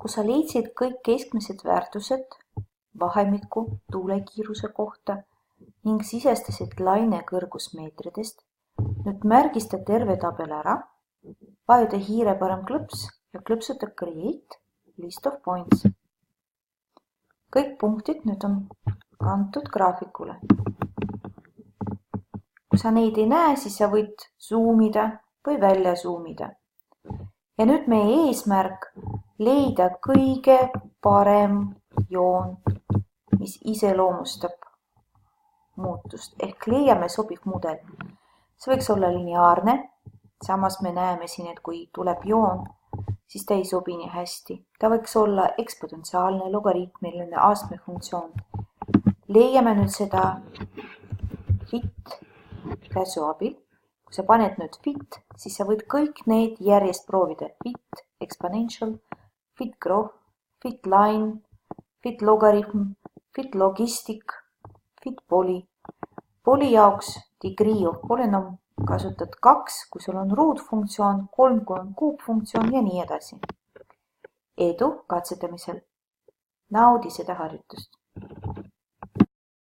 Kui sa leidsid kõik keskmised väärtused vahemikku tuulekiiruse kohta ning sisestasid laine kõrgusmeetridest, nüüd märgista terve tabel ära, vajuta hiire parem klõps ja klõpsuta Create List of Points. Kõik punktid nüüd on kantud graafikule. Kui sa neid ei näe, siis sa võid zoomida või välja zoomida. Ja nüüd meie eesmärk leida kõige parem joon, mis iseloomustab muutust, ehk leiame sobiv mudel. See võiks olla lineaarne, samas me näeme siin, et kui tuleb joon, siis ta ei sobi nii hästi. Ta võiks olla eksponentsiaalne, logaritmiline, astmefunktsioon. Leiame nüüd seda fit käsu abil. Kui sa paned nüüd fit, siis sa võid kõik need järjest proovida. Fit exponential, fit graph, fit line, fit logaritm, fit logistic, fit poly. Poly jaoks degree of polynom kasutad 2, kui sul on ruutfunktsioon, 3, kui on kuupfunktsioon ja nii edasi. Edu katsetamisel. Naudi seda harjutust.